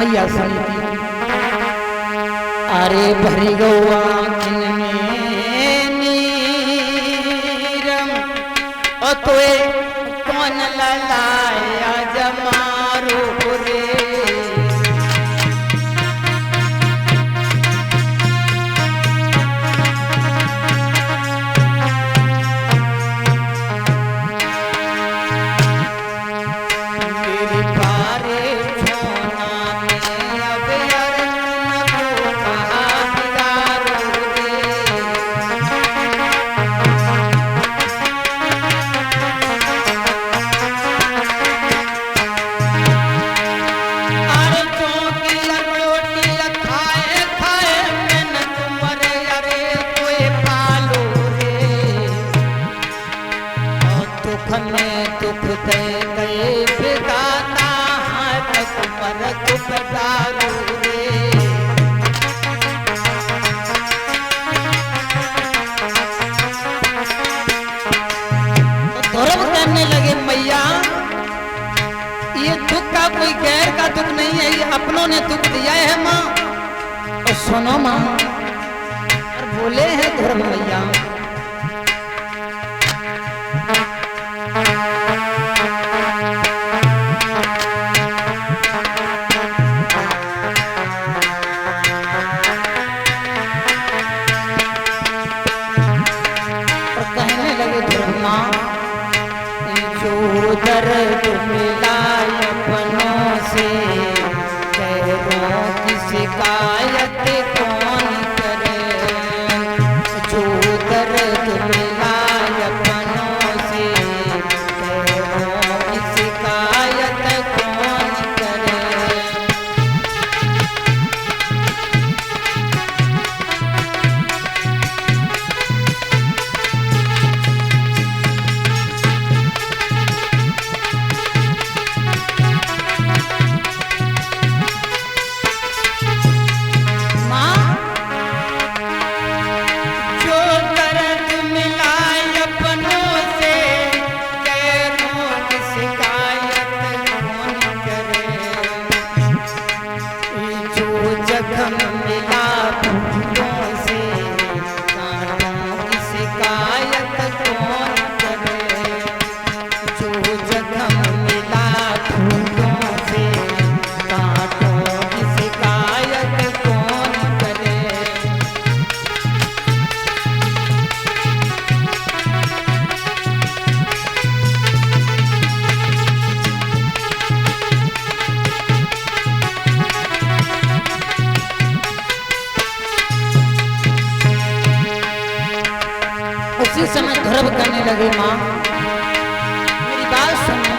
मैया सुनी थी, अरे भरी गौ आँखिन में नीरम और तोए कौन ललाया जमारो रे। कोई गैर का दुख नहीं है, ये अपनों ने दुख दिया है माँ। और सुनो माँ, और बोले हैं ध्रुव मैया, और कहने लगे ध्रुव माँ, जो दर्द मिला अपनों से गैरों की शिकायत कौन करे। जो दर्द मिला अपनों से गैरों की शिकायत कौन करे। उसी समय ध्रुव करने लगे माँ, मेरी बात सुनो।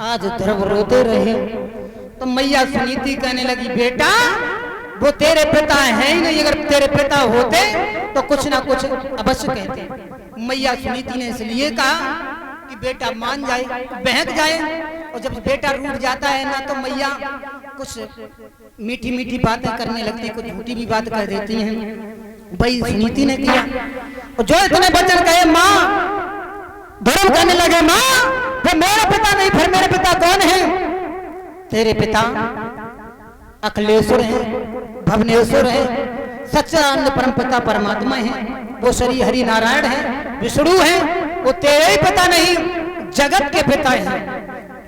आज ध्रुव रोते रहे तो मैया सुनीति कहने लगी, बेटा वो तेरे पिता है ही नहीं, अगर तेरे पिता होते तो कुछ ना कुछ अवश्य कहते। मैया सुनीति ने इसलिए कहा कि बेटा मान जाए, बहक जाए, और जब बेटा रूठ जाता है ना तो मैया कुछ मीठी मीठी बातें करने लगती, कुछ झूठी भी बात कह देती हैं। भाई सुनीति ने किया, और जो इतने वचन कहे माँ, ध्रुव कहने लगे माँ वो मेरा पिता नहीं, फिर मेरे पिता कौन है? तेरे पिता अखिलेश्वर है, भवनेश्वर है, सच्चिदानंद परम पिता परमात्मा है, वो श्री हरि नारायण है, विष्णु है, वो तेरे ही पिता नहीं जगत के पिता है।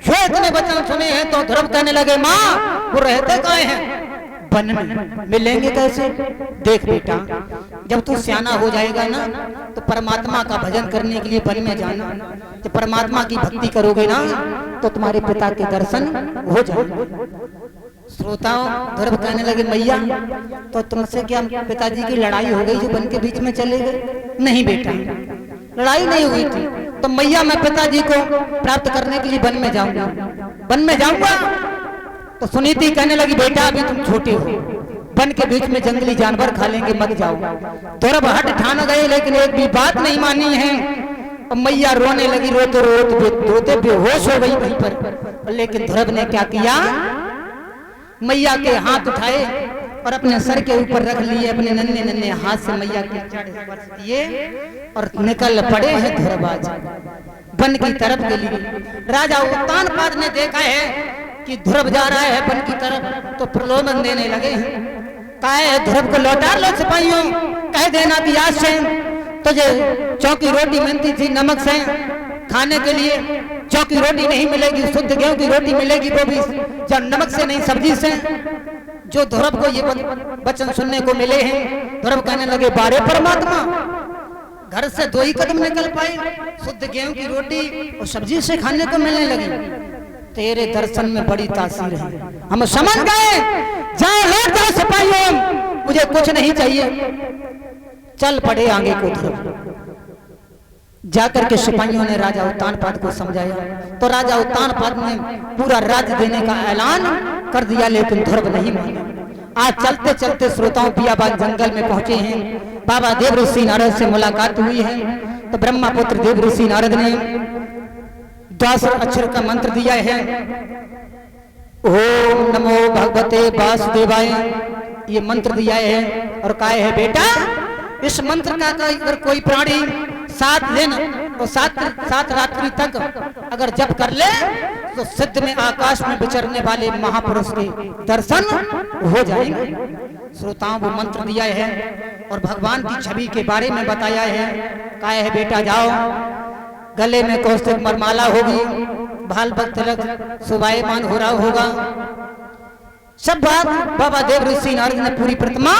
जो इतने वचन सुने हैं तो ध्रुव कहने लगे माँ वो रहते कहाँ हैं? वन में। मिलेंगे कैसे? देख बेटा, जब तू सियाना हो जाएगा ना तो परमात्मा का भजन करने के लिए वन में जाना। जब परमात्मा की भक्ति करोगे ना तो तुम्हारे पिता के दर्शन हो जाएंगे। श्रोताओं, ध्रुव कहने लगे मैया तो तुमसे क्या पिताजी की लड़ाई हो गई जो वन के बीच में चले गए? नहीं बेटा, लड़ाई नहीं हुई थी। तो मैया मैं पिताजी को प्राप्त करने के लिए वन में जाऊंगा, वन में जाऊंगा। तो सुनीति कहने लगी बेटा अभी तुम छोटे हो, वन के बीच में जंगली जानवर खा लेंगे, मत जाओ। ध्रुव हट ठान गए लेकिन एक भी बात नहीं मानी है। और मैया रोने लगी, रोते रोते बेहोश हो गई वहीं पर। लेकिन ध्रुव ने क्या किया, मैया के हाथ उठाए और अपने सर के ऊपर रख लिए, अपने नन्हे नन्हे हाथ से मैया के जड़ स्पर्श किए और निकल पड़े हैं ध्रुवराज वन की तरफ के लिए। राजा उत्तानपाद ने देखा है कि ध्रुव जा रहा है वन की तरफ तो प्रलोभन देने लगे हैं। कहा है ध्रुव को लौटा लो सिपाहियों, कह देना कि आज से तुझे चौकी रोटी मिलती थी नमक से खाने के लिए, चौकी रोटी नहीं मिलेगी, शुद्ध गेहूं की रोटी मिलेगी, वो भी जब नमक से नहीं सब्जी से। जो ध्रुव को ये वचन सुनने को मिले हैं, ध्रुव कहने लगे बारे परमात्मा, घर से 2 ही कदम निकल पाए, शुद्ध गेहूं की रोटी और सब्जी से खाने को मिलने लगी। तेरे दर्शन में बड़ी तासीर है, हम समझ गए, जाए लौट जाओ सिपाहियों, मुझे कुछ नहीं चाहिए। चल पड़े आगे को ध्रुव। जाकर के सिपाहियों ने राजा उत्तानपाद को समझाया तो राजा उत्तानपाद ने पूरा राज्य देने का ऐलान कर दिया, लेकिन ध्रुव नहीं माना। आज चलते चलते श्रोताओं पियाबाद जंगल में पहुंचे हैं। बाबा देव ऋषि नारद से मुलाकात हुई है तो ब्रह्मपुत्र देव ऋषि नारद ने 10 अक्षर का मंत्र दिया है, ओम नमो भगवते वासुदेवाय, ये मंत्र दिया है। और कहा है बेटा इस मंत्र का अगर कोई प्राणी 7 दिन और 7 रात्रि तक अगर जप कर ले तो सिद्ध में आकाश में विचरने वाले महापुरुष के दर्शन हो जाएंगे। श्रोताओं वो मंत्र दिया है और भगवान की छवि के बारे में बताया है। कहा है बेटा जाओ, गले में कौस्तुभ मरमाला होगी, भाल भक्त तिलक शोभायमान हो रहा होगा। सब बात बाबा देव ऋषि नारद ने पूरी प्रतिमा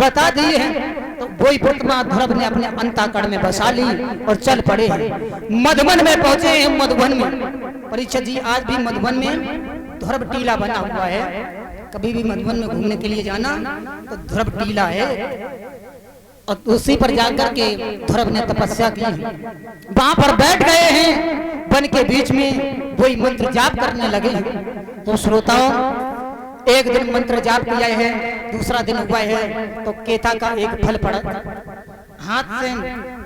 बता दी है। तो वही प्रतिमा ध्रुव ने अपने अंताकड़ में बसा ली और चल पड़े हैं। मधुबन में पहुंचे हैं। मधुबन में परीक्षित जी आज भी मधुबन में ध्रुव टीला बना हुआ है। कभी भी मधुबन में घूमने के लिए जाना तो ध्रुव टीला है और उसी पर जाकर के ध्रुव ने तपस्या की। वहां पर बैठ गए हैं वन के बीच में, वही मंत्र जाप करने लगे। तो श्रोताओं एक दिन मंत्र जाप किया है, दूसरा दिन हुआ है तो केता का एक फल पड़ा, हाथ से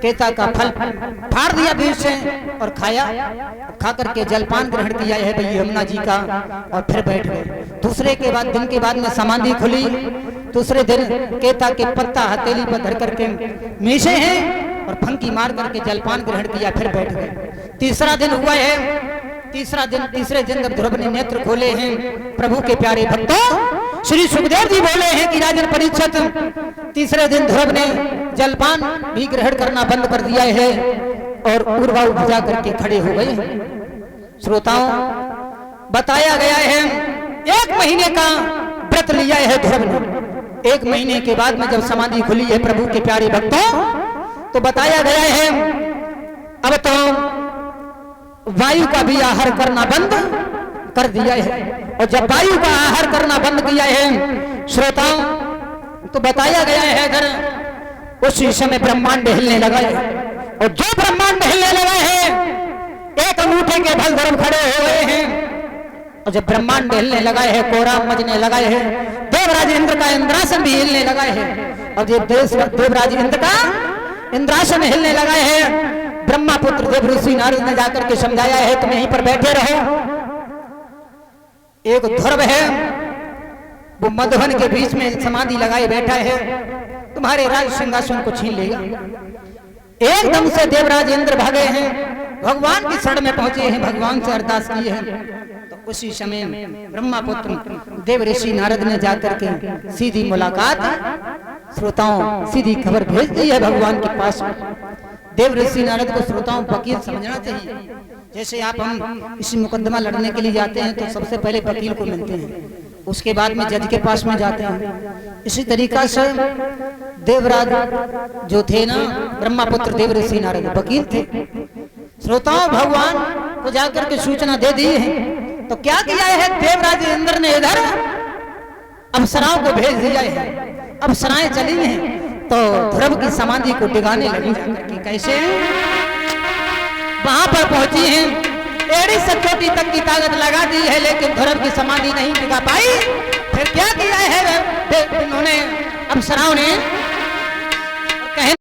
केता का फल फाड़ दिया बीच से और खाया। खा करके जलपान ग्रहण किया है भाई यमुना जी का और फिर बैठ गए। दूसरे के बाद दिन के बाद में समाधि खुली। दूसरे दिन केता के पत्ता हथेली पर धर करके मीसे हैं और फंकी मार करके जलपान ग्रहण किया, फिर बैठ गए। तीसरा दिन हुआ है। तीसरे दिन जब ध्रुव ने नेत्र खोले हैं, प्रभु के प्यारे भक्तों श्री सुखदेव जी बोले हैं कि राजन परीक्षित, तीसरे दिन ध्रुव ने जलपान भी ग्रहण करना बंद कर दिया है और उर्वाऊ भुजा करके खड़े हो गए। श्रोताओं बताया गया है 1 महीने का व्रत लिया है ध्रुव ने। 1 महीने के बाद में जब समाधि खुली है प्रभु के प्यारे भक्तों तो बताया गया है अब तो वायु का भी आहार करना बंद कर दिया है। और जब वायु का आहार करना बंद किया है श्रोताओं तो बताया गया है इधर उसी समय ब्रह्मांड हिलने लगा है। और जो ब्रह्मांड हिलने लगा है 1 अंगूठे के बल ध्रुव खड़े हो गए हैं। और जब ब्रह्मांड हिलने लगा है, कोहरा मचने लगा है, देव देवराज इंद्र का इंद्रासन भी हिलने लगा है। और ये देवराज इंद्र का इंद्रासन हिलने लगा है। ब्रह्मापुत्र देव ऋषि नारद ने जाकर के समझाया है तुम यहीं पर बैठे रहो। एक ध्रुव है वो मधुवन के बीच में समाधि लगाए बैठा है, तुम्हारे राज सिंहासन को छीन लेगा। एकदम से देवराज इंद्र भागे हैं, भगवान की शरण में पहुंचे हैं, भगवान से अरदास की है। तो उसी समय ब्रह्मापुत्र देव ऋषि नारद ने जाकर के सीधी मुलाकात, श्रोताओं सीधी खबर भेज दी है भगवान के पास। देव ऋषि नारद को श्रोताओं वकील समझना चाहिए। जैसे आप हम इसी मुकदमा लड़ने के लिए जाते हैं तो सबसे पहले वकील को मिलते हैं, उसके बाद में जज के पास में जाते हैं। इसी तरीका से देवराज जो थे ना, ब्रह्मापुत्र देव ऋषि नारद वकील थे। श्रोताओं भगवान को जाकर के सूचना दे दी है। तो क्या किया है देवराज इंद्र ने, इधर अप्सराओं को भेज दिया है। अप्सराएं चली हैं तो ध्रुव की समाधि को डिगाने लगी जाकर के। कैसे? वहां पर पहुंची हैं, एड़ी से चोटी तक की ताकत लगा दी है, लेकिन ध्रुव की समाधि नहीं टिका पाई। फिर क्या किया है उन्होंने, अप्सराओं ने